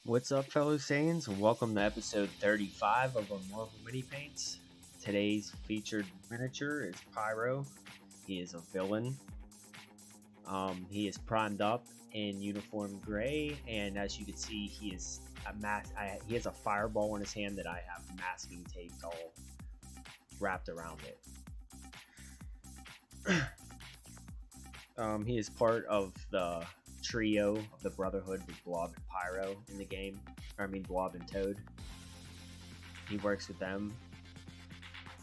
What's up, fellow Saiyans, and welcome to episode 35 of our Marvel Minipaints. Today's featured miniature is Pyro. He is a villain. He is primed up in uniform gray, and as you can see, he is he has a fireball in his hand that I have masking tape all wrapped around it. He is part of the trio of the Brotherhood with Blob and Pyro in the game. Blob and Toad. He works with them.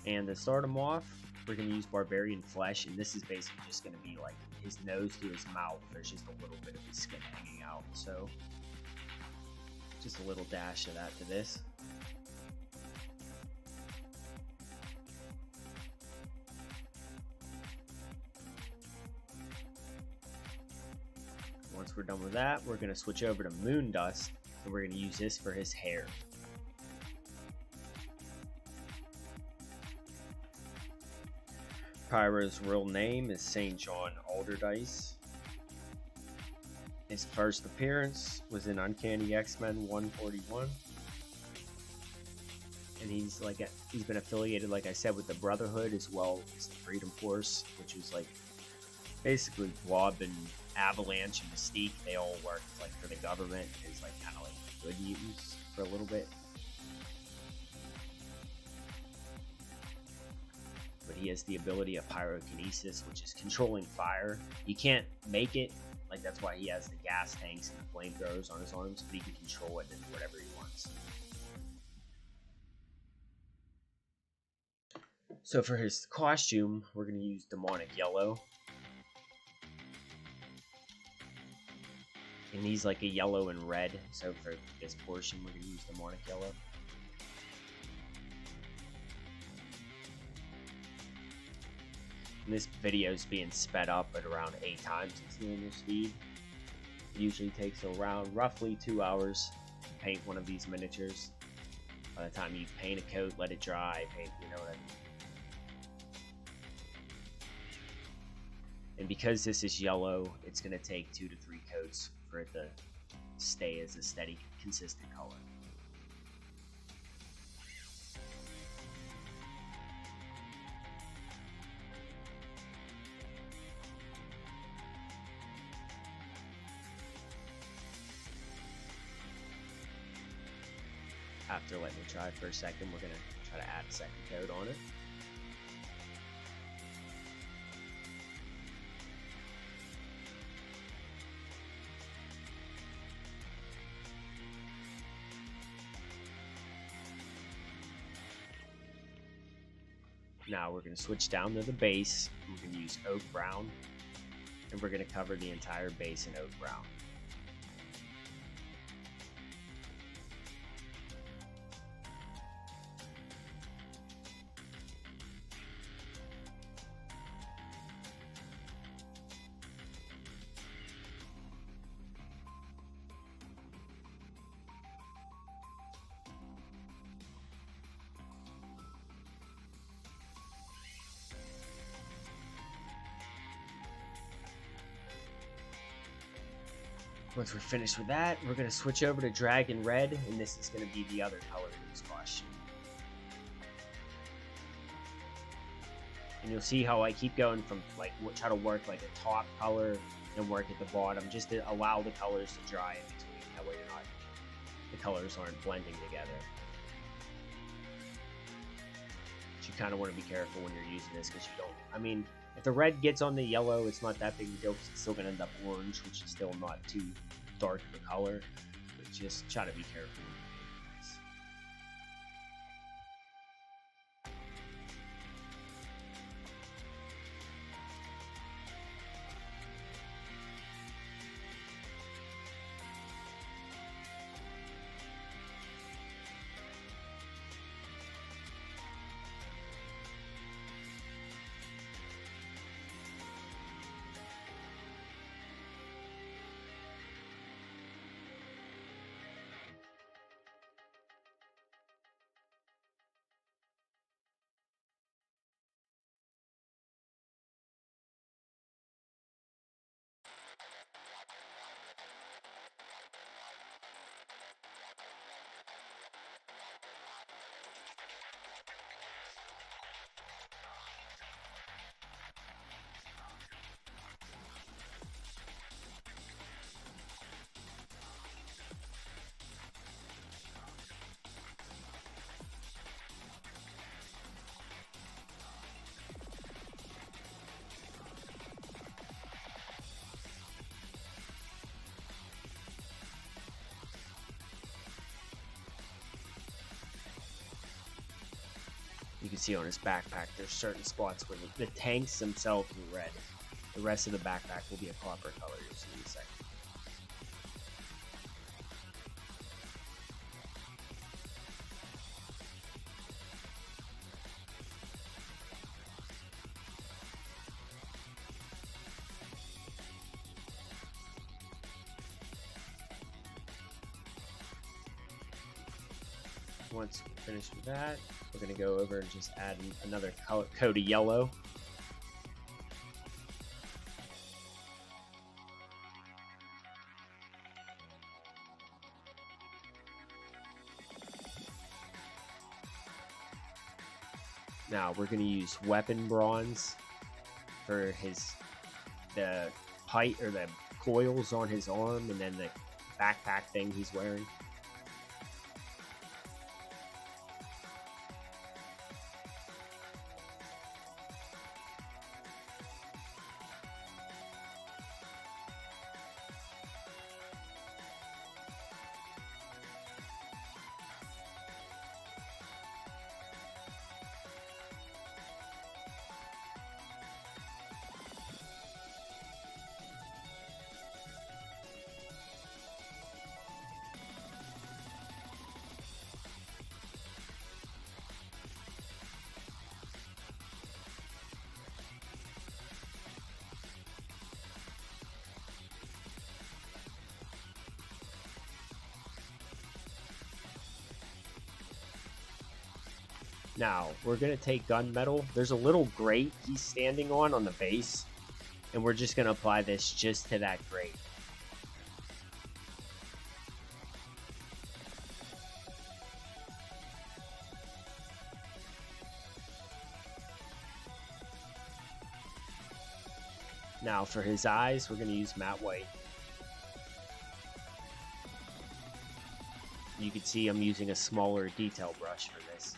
And to start him off, we're going to use Barbarian Flesh, and this is basically just going to be like his nose to his mouth. There's just a little bit of his skin hanging out, so just a little dash of that to this. Once we're done with that, we're going to switch over to Moon Dust, and we're going to use this for his hair. Pyro's real name is St. John Alderdice. His first appearance was in Uncanny X-Men 141. And he's been affiliated, like I said, with the Brotherhood as well as the Freedom Force, which was like basically Blob and Avalanche and Mystique. They all worked like for the government as like kind of like good mutants for a little bit. But he has the ability of pyrokinesis, which is controlling fire. He can't make it, like that's why he has the gas tanks and the flamethrowers on his arms, but he can control it and do whatever he wants. So for his costume, we're going to use Demonic Yellow. And he's like a yellow and red, so for this portion we're going to use Demonic Yellow. And this video is being sped up at around 8 times its normal speed. It usually takes around roughly 2 hours to paint one of these miniatures. By the time you paint a coat, let it dry, paint, you know what I mean. And because this is yellow, it's going to take 2 to 3 coats for it to stay as a steady, consistent color. After letting it dry for a second, we're going to try to add a second coat on it. Now we're going to switch down to the base. We're going to use Oak Brown, and we're going to cover the entire base in Oak Brown. Once we're finished with that, we're going to switch over to Dragon Red, and this is going to be the other color in this costume. And you'll see how I keep going from, like, try to work like a top color and work at the bottom, just to allow the colors to dry in between. That way the colors aren't blending together. But you kind of want to be careful when you're using this, because you don't, if the red gets on the yellow, it's not that big a deal because it's still going to end up orange, which is still not too dark of a color. But just try to be careful. You can see on his backpack there's certain spots where the tanks themselves are red. The rest of the backpack will be a copper color, you'll see in a second. Once we're finished with that, we're going to go over and just add another coat of yellow. Now we're going to use weapon bronze for the pipe or the coils on his arm, and then the backpack thing he's wearing. Now, we're going to take gunmetal. There's a little grate he's standing on the base, and we're just going to apply this just to that grate. Now, for his eyes, we're going to use matte white. You can see I'm using a smaller detail brush for this.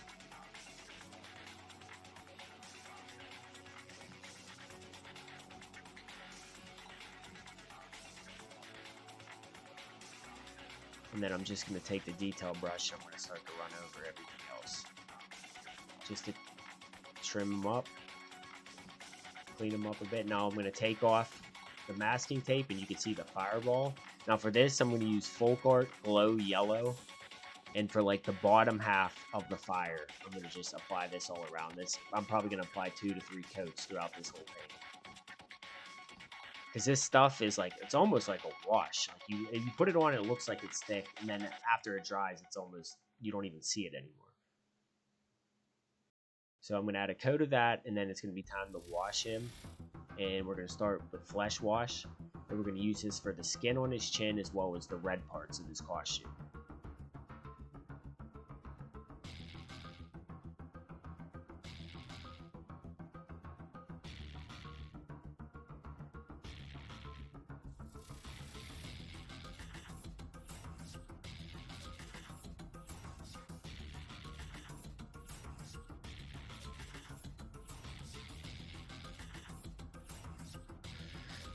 And then I'm just going to take the detail brush and I'm going to start to run over everything else. Just to trim them up, clean them up a bit. Now I'm going to take off the masking tape and you can see the fireball. Now for this, I'm going to use Folk Art Glow Yellow. And for like the bottom half of the fire, I'm going to just apply this all around this. I'm probably going to apply 2 to 3 coats throughout this whole thing. Because this stuff is like, it's almost like a wash. Like you put it on, it looks like it's thick, and then after it dries, it's almost, you don't even see it anymore. So I'm going to add a coat of that, and then it's going to be time to wash him. And we're going to start with flesh wash. And we're going to use this for the skin on his chin as well as the red parts of his costume.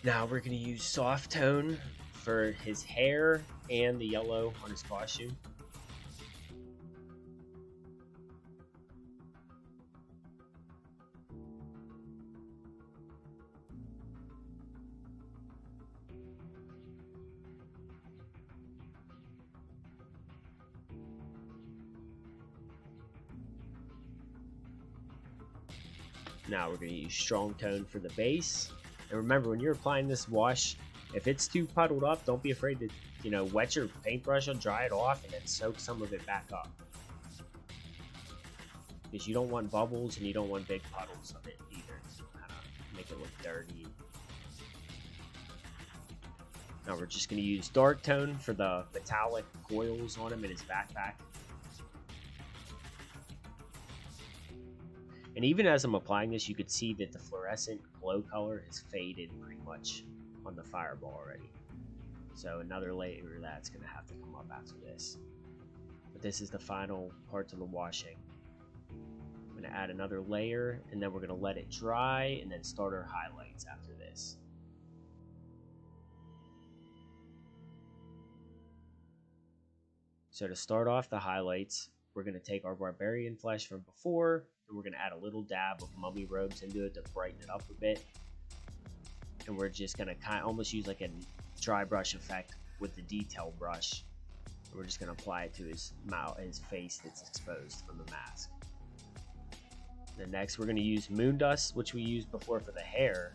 Now we're going to use soft tone for his hair and the yellow on his costume. Now we're going to use strong tone for the base. And remember, when you're applying this wash, if it's too puddled up, don't be afraid to, wet your paintbrush and dry it off and then soak some of it back up. Because you don't want bubbles and you don't want big puddles of it either. So kind of make it look dirty. Now we're just going to use dark tone for the metallic coils on him in his backpack. And even as I'm applying this, you could see that the fluorescent glow color has faded pretty much on the fireball already. So another layer of that's going to have to come up after this. But this is the final part to the washing. I'm going to add another layer, and then we're going to let it dry, and then start our highlights after this. So to start off the highlights, we're going to take our barbarian flesh from before, and we're going to add a little dab of mummy robes into it to brighten it up a bit. And we're just going to kind of almost use like a dry brush effect with the detail brush. And we're just going to apply it to his mouth, his face that's exposed from the mask. Then next we're going to use moon dust, which we used before for the hair.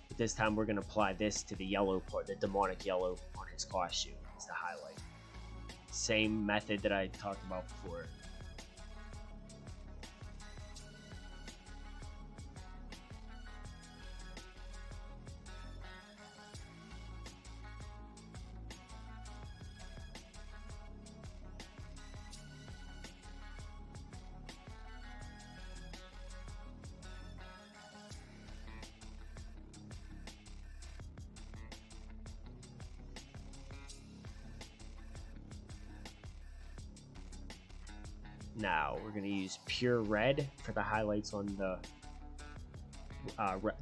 But this time we're going to apply this to the yellow part, the demonic yellow on his costume as the highlight. Same method that I talked about before. Now we're going to use pure red for the highlights on the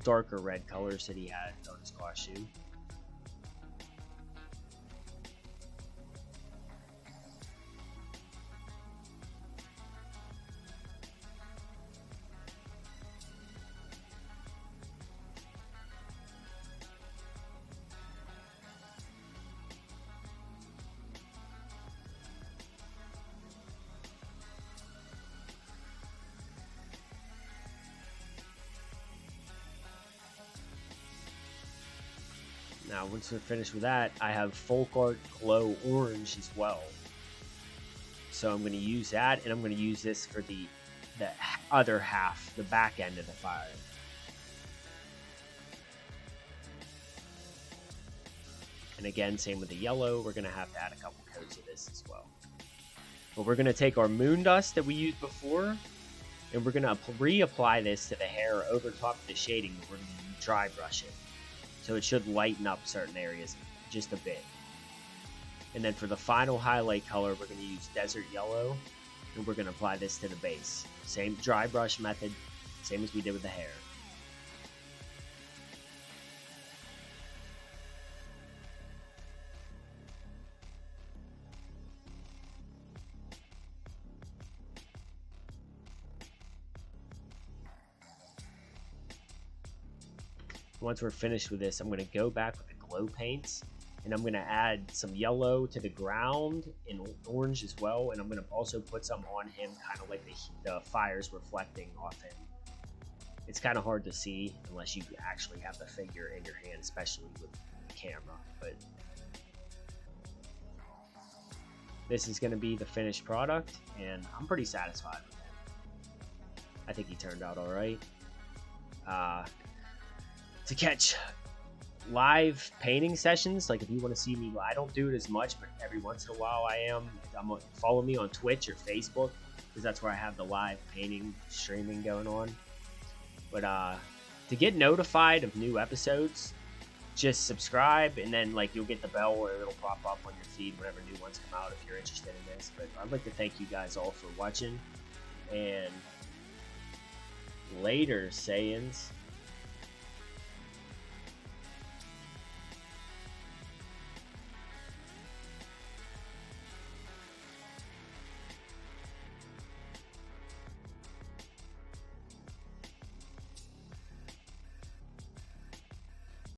darker red colors that he had on his costume. Now, once we're finished with that, I have Folk Art Glow Orange as well. So I'm going to use that, and I'm going to use this for the other half, the back end of the fire. And again, same with the yellow, we're going to have to add a couple coats of this as well. But we're going to take our moon dust that we used before, and we're going to reapply this to the hair over top of the shading. We're going to dry brush it. So it should lighten up certain areas just a bit. And then for the final highlight color, we're going to use Desert Yellow, and we're going to apply this to the base. Same dry brush method, same as we did with the hair. Once we're finished with this, I'm going to go back with the glow paints, and I'm going to add some yellow to the ground and orange as well, and I'm going to also put some on him, kind of like the fire's reflecting off him. It's kind of hard to see unless you actually have the figure in your hand, especially with the camera, but this is going to be the finished product, and I'm pretty satisfied with him. I think he turned out all right. To catch live painting sessions, like if you want to see me, I don't do it as much, but every once in a while I am. Follow me on Twitch or Facebook, because that's where I have the live painting streaming going on. But to get notified of new episodes, just subscribe, and then like you'll get the bell where it'll pop up on your feed whenever new ones come out if you're interested in this. But I'd like to thank you guys all for watching, and later, Saiyans.